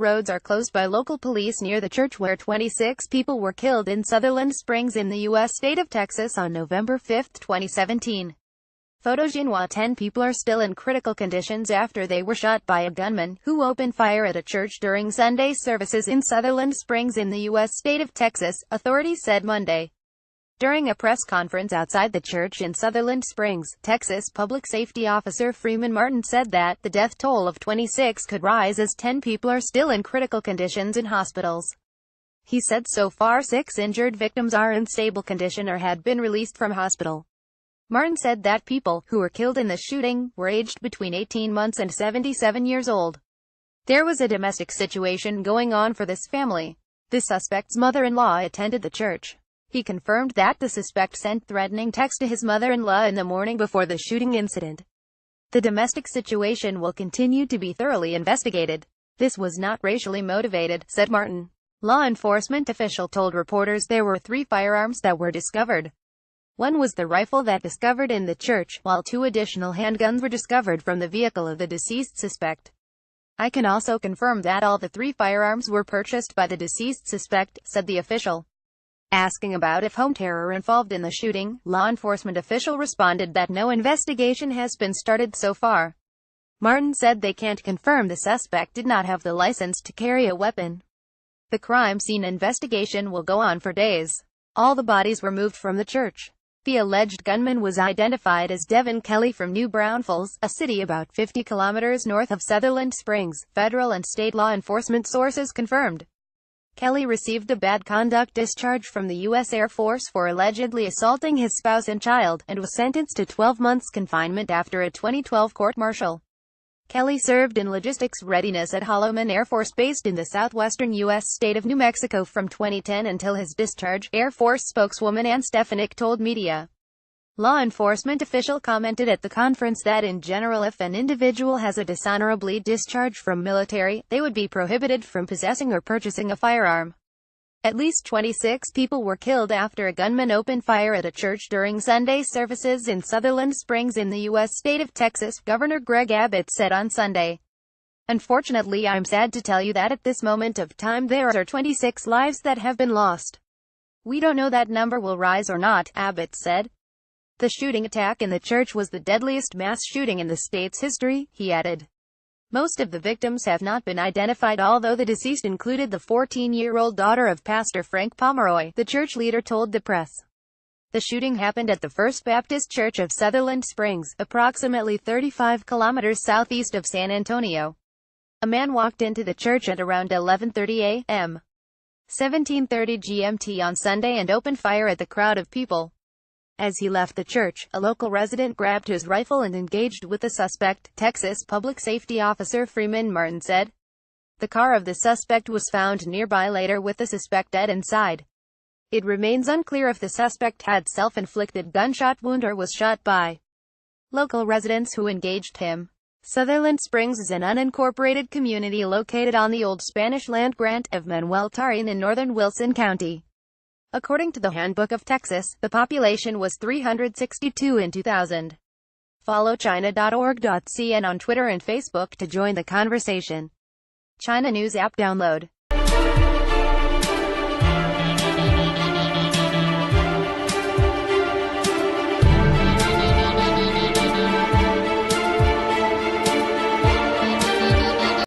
Roads are closed by local police near the church where 26 people were killed in Sutherland Springs in the U.S. state of Texas on November 5, 2017. Photo: 10 people are still in critical conditions after they were shot by a gunman who opened fire at a church during Sunday services in Sutherland Springs in the U.S. state of Texas, authorities said Monday. During a press conference outside the church in Sutherland Springs, Texas Public Safety Officer Freeman Martin said that the death toll of 26 could rise as 10 people are still in critical conditions in hospitals. He said so far 6 injured victims are in stable condition or had been released from hospital. Martin said that people who were killed in the shooting were aged between 18 months and 77 years old. There was a domestic situation going on for this family. The suspect's mother-in-law attended the church. He confirmed that the suspect sent threatening texts to his mother-in-law in the morning before the shooting incident. The domestic situation will continue to be thoroughly investigated. This was not racially motivated, said Martin. Law enforcement official told reporters there were 3 firearms that were discovered. One was the rifle that discovered in the church, while 2 additional handguns were discovered from the vehicle of the deceased suspect. I can also confirm that all the 3 firearms were purchased by the deceased suspect, said the official. Asking about if home terror involved in the shooting, law enforcement official responded that no investigation has been started so far. Martin said they can't confirm the suspect did not have the license to carry a weapon. The crime scene investigation will go on for days. All the bodies were moved from the church. The alleged gunman was identified as Devin Kelly from New Braunfels, a city about 50 kilometers north of Sutherland Springs, federal and state law enforcement sources confirmed. Kelly received a bad conduct discharge from the U.S. Air Force for allegedly assaulting his spouse and child, and was sentenced to 12 months confinement after a 2012 court-martial. Kelly served in logistics readiness at Holloman Air Force based in the southwestern U.S. state of New Mexico from 2010 until his discharge, Air Force spokeswoman Ann Stefanik told media. Law enforcement official commented at the conference that in general if an individual has a dishonorably discharged from military, they would be prohibited from possessing or purchasing a firearm. At least 26 people were killed after a gunman opened fire at a church during Sunday services in Sutherland Springs in the U.S. state of Texas, Governor Greg Abbott said on Sunday. Unfortunately, I'm sad to tell you that at this moment of time there are 26 lives that have been lost. We don't know that number will rise or not, Abbott said. The shooting attack in the church was the deadliest mass shooting in the state's history, he added. Most of the victims have not been identified, although the deceased included the 14-year-old daughter of Pastor Frank Pomeroy, the church leader told the press. The shooting happened at the First Baptist Church of Sutherland Springs, approximately 35 kilometers southeast of San Antonio. A man walked into the church at around 11:30 a.m. 17:30 GMT on Sunday and opened fire at the crowd of people. As he left the church, a local resident grabbed his rifle and engaged with the suspect, Texas Public Safety Officer Freeman Martin said. The car of the suspect was found nearby later with the suspect dead inside. It remains unclear if the suspect had self-inflicted gunshot wound or was shot by local residents who engaged him. Sutherland Springs is an unincorporated community located on the old Spanish land grant of Manuel Tarín in northern Wilson County. According to the Handbook of Texas, the population was 362 in 2000. Follow China.org.cn on Twitter and Facebook to join the conversation. China News app download.